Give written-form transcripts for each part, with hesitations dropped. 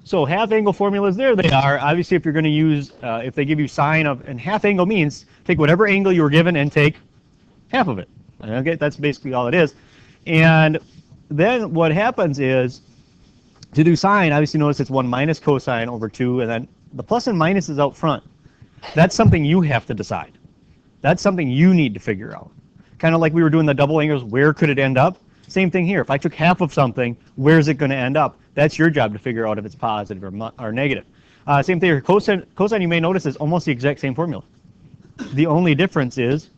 So half angle formulas, there they are. Obviously, if you're going to use, if they give you sine of, and half angle means take whatever angle you were given and take half of it. Okay, that's basically all it is. And then what happens is, to do sine, obviously notice it's 1 minus cosine over 2, and then the plus and minus is out front. That's something you have to decide. That's something you need to figure out. Kind of like we were doing the double angles, where could it end up? Same thing here. If I took half of something, where's it going to end up? That's your job to figure out if it's positive or negative. Same thing here. Cosine, you may notice, is almost the exact same formula. The only difference is,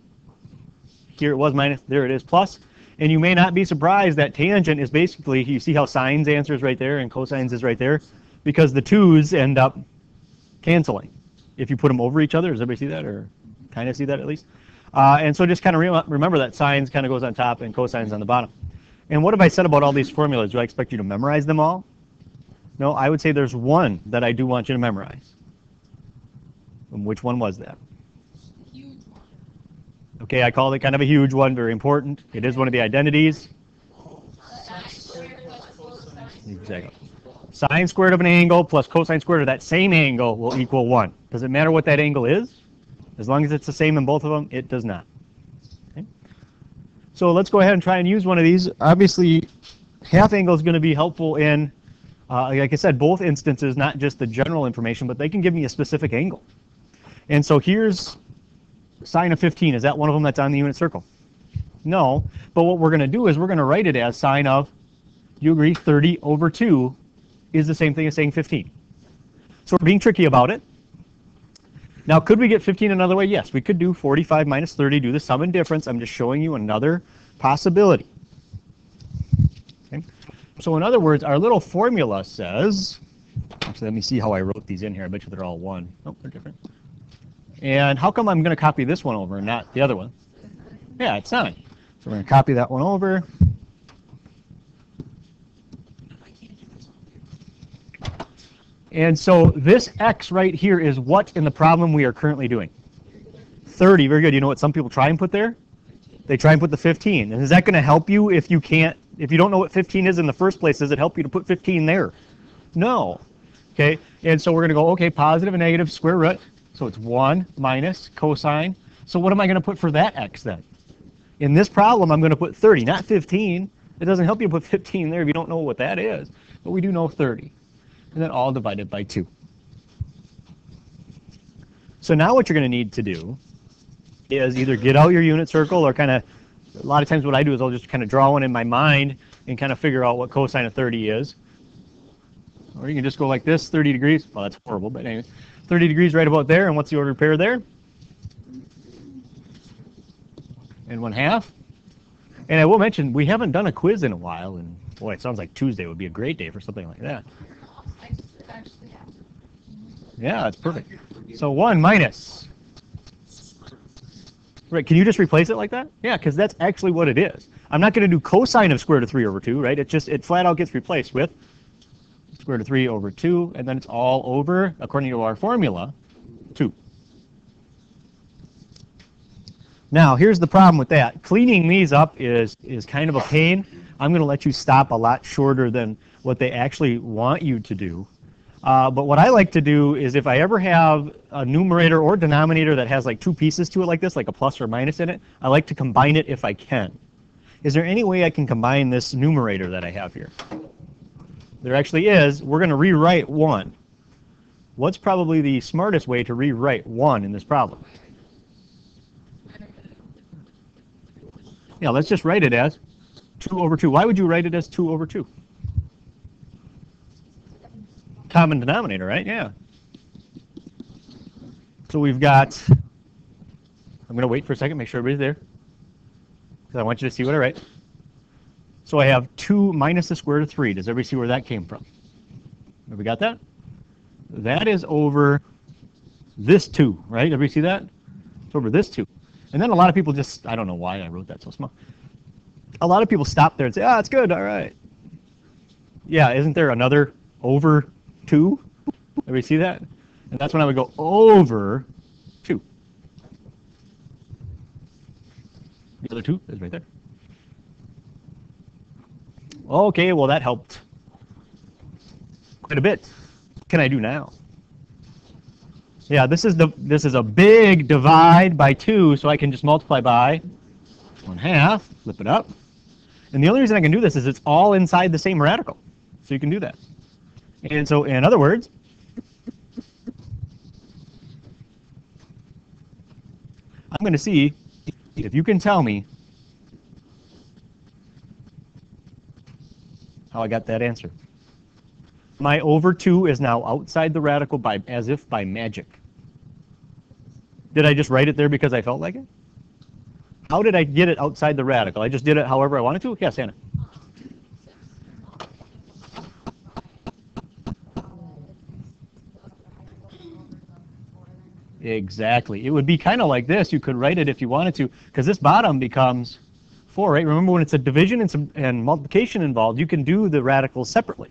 here it was minus, there it is plus. And you may not be surprised that tangent is basically, you see how sine's answer is right there and cosine's is right there? Because the 2's end up canceling if you put them over each other. Does everybody see that, or kind of see that at least? And so just kind of remember that sines kind of goes on top and cosines on the bottom. And what have I said about all these formulas? Do I expect you to memorize them all? No, I would say there's one that I do want you to memorize. And which one was that? Huge one. Okay, I called it kind of a huge one, very important. It is one of the identities. Exactly. Sine squared of an angle plus cosine squared of that same angle will equal 1. Does it matter what that angle is? As long as it's the same in both of them, it does not. Okay. So let's go ahead and try and use one of these. Obviously, half angle is going to be helpful in, like I said, both instances, not just the general information, but they can give me a specific angle. And so here's sine of 15. Is that one of them that's on the unit circle? No. But what we're going to do is we're going to write it as sine of, do you agree, 30 over 2 is the same thing as saying 15. So we're being tricky about it. Now, could we get 15 another way? Yes, we could do 45 minus 30, do the sum and difference. I'm just showing you another possibility. Okay. So in other words, our little formula says, actually, let me see how I wrote these in here. I bet you they're all one. Nope, they're different. And how come I'm going to copy this one over and not the other one? Yeah, it's sine. So we're going to copy that one over. And so this x right here is what in the problem we are currently doing? 30. Very good. You know what some people try and put there? They try and put the 15. And is that going to help you if you don't know what 15 is in the first place? Does it help you to put 15 there? No. Okay. And so we're going to go, okay, positive and negative square root. So it's 1 minus cosine. So what am I going to put for that x then? In this problem, I'm going to put 30, not 15. It doesn't help you put 15 there if you don't know what that is. But we do know 30. And then all divided by 2. So now what you're going to need to do is either get out your unit circle or kind of, a lot of times what I do is I'll just kind of draw one in my mind and kind of figure out what cosine of 30 is. Or you can just go like this, 30 degrees. Well, that's horrible, but anyway. 30 degrees right about there, and what's the ordered pair there? And 1/2. And I will mention, we haven't done a quiz in a while, and boy, it sounds like Tuesday would be a great day for something like that. Yeah, that's perfect. So 1 minus. Right, can you just replace it like that? Yeah, because that's actually what it is. I'm not going to do cosine of square root of 3 over 2, right? It flat out gets replaced with square root of 3 over 2, and then it's all over, according to our formula, 2. Now, here's the problem with that. Cleaning these up is kind of a pain. I'm going to let you stop a lot shorter than what they actually want you to do. But what I like to do is if I ever have a numerator or denominator that has like 2 pieces to it like this, like a plus or minus in it, I like to combine it if I can. Is there any way I can combine this numerator that I have here? There actually is. We're going to rewrite 1. What's probably the smartest way to rewrite 1 in this problem? Yeah, let's just write it as 2 over 2. Why would you write it as 2 over 2? Common denominator, right? Yeah. So we've got, I'm going to wait for a second, make sure everybody's there, because I want you to see what I write. So I have 2 minus the square root of 3. Does everybody see where that came from? Have we got that? That is over this 2, right? Everybody see that? It's over this 2. And then a lot of people just, I don't know why I wrote that so small. A lot of people stop there and say, ah, it's good, all right. Yeah, isn't there another over 2? Everybody see that? And that's when I would go over 2. The other 2 is right there. Okay, well that helped quite a bit. can I do now? Yeah, this is a big divide by 2, so I can just multiply by 1/2, flip it up. And the only reason I can do this is it's all inside the same radical. So you can do that. And so, in other words, I'm going to see if you can tell me how I got that answer. My over 2 is now outside the radical as if by magic. Did I just write it there because I felt like it? How did I get it outside the radical? I just did it however I wanted to? Yes, Anna. Exactly. It would be kind of like this. You could write it if you wanted to, because this bottom becomes 4, right? Remember, when it's a division and multiplication involved, you can do the radicals separately.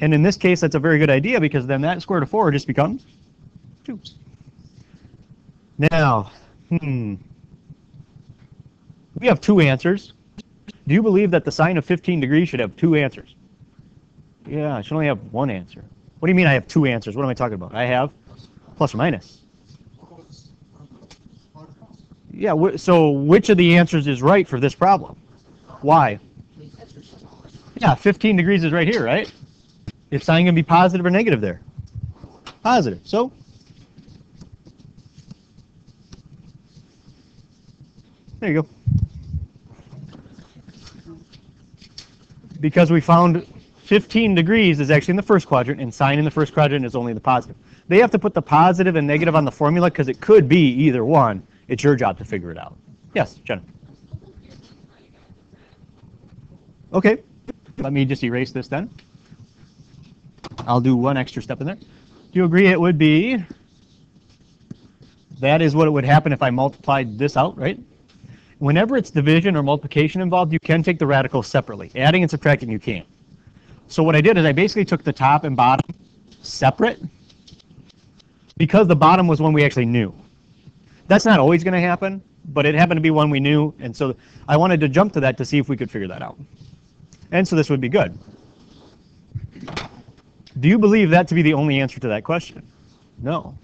And in this case, that's a very good idea, because then that square root of 4 just becomes 2. Now, we have 2 answers. Do you believe that the sine of 15 degrees should have 2 answers? Yeah, I should only have 1 answer. What do you mean I have 2 answers? What am I talking about? I have plus or minus. Yeah, so which of the answers is right for this problem? Why? Yeah, 15 degrees is right here, right? Is sine going to be positive or negative there? Positive. So there you go. Because we found 15 degrees is actually in the first quadrant, and sine in the first quadrant is only the positive. They have to put the positive and negative on the formula because it could be either one. It's your job to figure it out. Yes, Jenna. Okay, let me just erase this then. I'll do one extra step in there. Do you agree it would be, that is what it would happen if I multiplied this out, right? Whenever it's division or multiplication involved, you can take the radicals separately. Adding and subtracting, you can't. So what I did is I basically took the top and bottom separate, because the bottom was one we actually knew. That's not always going to happen, but it happened to be one we knew, and so I wanted to jump to that to see if we could figure that out. And so this would be good. Do you believe that to be the only answer to that question? No.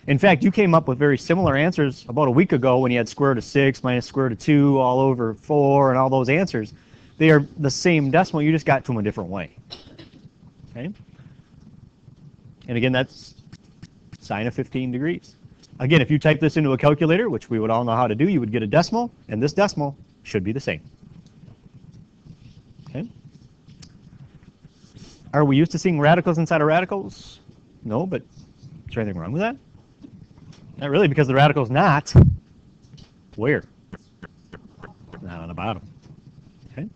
In fact, you came up with very similar answers about a week ago when you had square root of 6 minus square root of 2 all over 4 and all those answers. They are the same decimal, you just got to them a different way. Okay? And again, that's sine of 15 degrees. Again, if you type this into a calculator, which we would all know how to do, you would get a decimal, and this decimal should be the same. Okay? Are we used to seeing radicals inside of radicals? No, but is there anything wrong with that? Not really, because the radical is not where? Not on the bottom. Okay?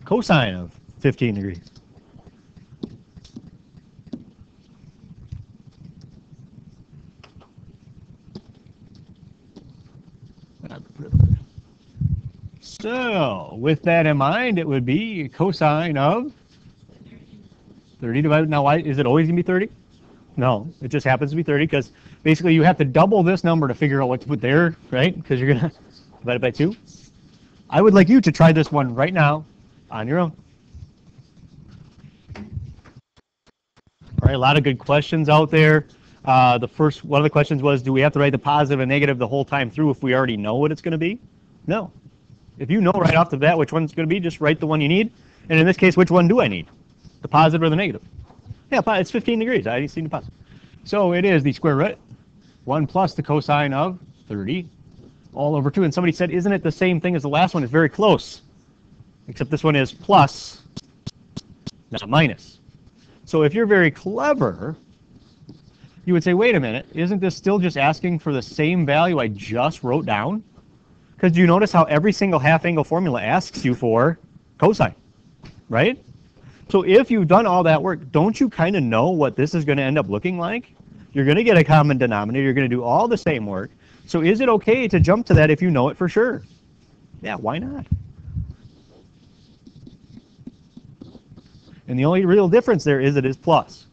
Cosine of 15 degrees. So, with that in mind, it would be cosine of 30 divided. Now, why is it always going to be 30? No, it just happens to be 30 because basically you have to double this number to figure out what to put there, right? Because you're going to divide it by 2. I would like you to try this one right now on your own. All right, a lot of good questions out there. The first one of the questions was, do we have to write the positive and negative the whole time through if we already know what it's going to be? No. If you know right off the bat which one's going to be, just write the one you need. And in this case, which one do I need? The positive or the negative? Yeah, it's 15 degrees. I see the positive. So it is the square root, 1 plus the cosine of 30, all over 2. And somebody said, isn't it the same thing as the last one? It's very close. Except this one is plus, not minus. So if you're very clever, you would say, wait a minute, isn't this still just asking for the same value I just wrote down? Because do you notice how every single half-angle formula asks you for cosine, right? So if you've done all that work, don't you kind of know what this is going to end up looking like? You're going to get a common denominator. You're going to do all the same work. So is it okay to jump to that if you know it for sure? Yeah, why not? And the only real difference there is it is plus.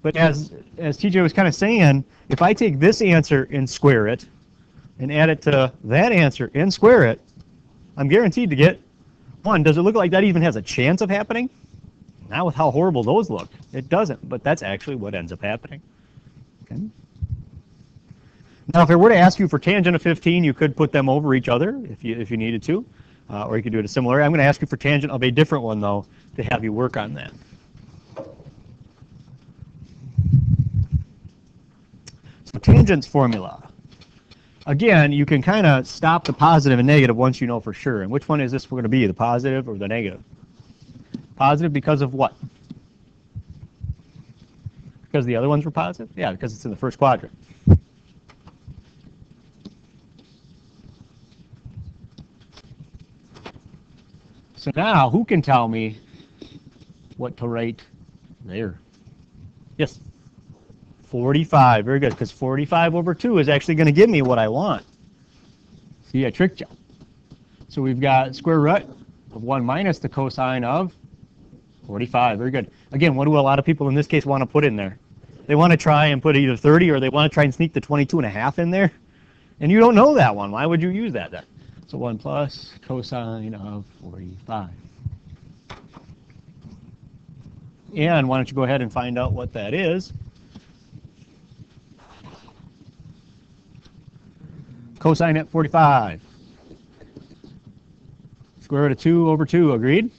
But as TJ was kind of saying, if I take this answer and square it, and add it to that answer and square it, I'm guaranteed to get 1. Does it look like that even has a chance of happening? Not with how horrible those look. It doesn't, but that's actually what ends up happening. Okay. Now, if I were to ask you for tangent of 15, you could put them over each other if you needed to, or you could do it a similar. I'm going to ask you for tangent of a different one, though, to have you work on that. So tangent's formula. Again, you can kind of stop the positive and negative once you know for sure. And which one is this going to be, the positive or the negative? Positive because of what? Because the other ones were positive? Yeah, because it's in the first quadrant. So now, who can tell me what to write there? Yes? 45. Very good, because 45 over 2 is actually going to give me what I want. See, I tricked you. So we've got square root of 1 minus the cosine of 45. Very good. Again, what do a lot of people in this case want to put in there? They want to try and put either 30 or they want to try and sneak the 22.5 in there. And you don't know that one. Why would you use that then? So 1 plus cosine of 45. And why don't you go ahead and find out what that is? Cosine at 45. Square root of 2 over 2, agreed?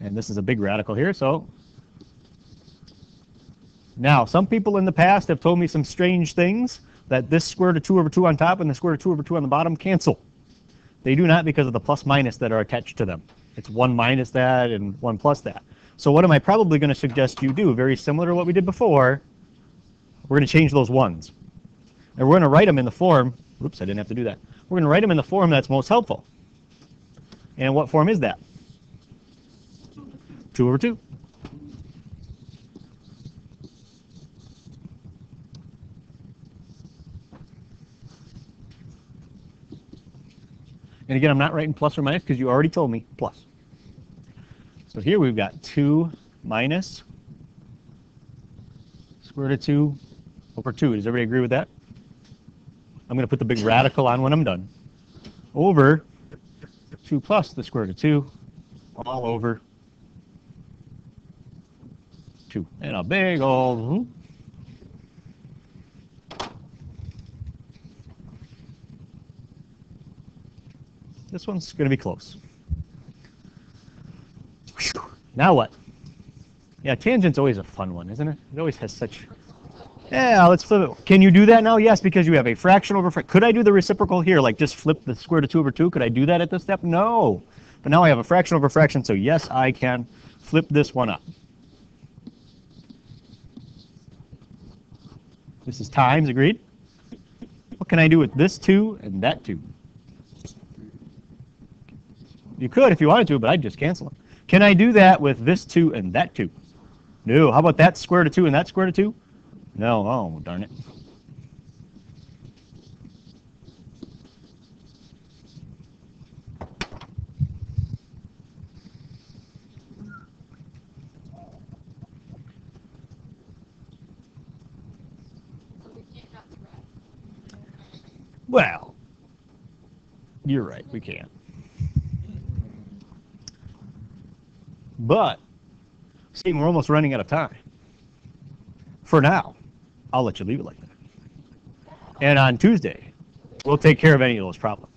And this is a big radical here, so. Now, some people in the past have told me some strange things, that this square root of 2 over 2 on top and the square root of 2 over 2 on the bottom cancel. They do not because of the plus minus that are attached to them. It's 1 minus that and 1 plus that. So what am I probably going to suggest you do? Very similar to what we did before. We're going to change those ones. And we're going to write them in the form. Oops, I didn't have to do that. We're going to write them in the form that's most helpful. And what form is that? 2 over 2. And again, I'm not writing plus or minus because you already told me plus. So here we've got 2 minus square root of 2 over 2. Does everybody agree with that? I'm going to put the big radical on when I'm done. Over 2 plus the square root of 2 all over 2. And a big old... This one's going to be close. Now what? Yeah, tangent's always a fun one, isn't it? It always has such... Yeah, let's flip it. Can you do that now? Yes, because you have a fraction over fraction. Could I do the reciprocal here, like just flip the square root of 2 over 2? Could I do that at this step? No. But now I have a fraction over fraction, so yes, I can flip this one up. This is times, agreed? What can I do with this 2 and that 2? You could if you wanted to, but I'd just cancel them. Can I do that with this 2 and that 2? No. How about that square root of 2 and that square root of 2? No. Oh, darn it. Well, you're right, we can't. But, see, we're almost running out of time. For now, I'll let you leave it like that. And on Tuesday, we'll take care of any of those problems.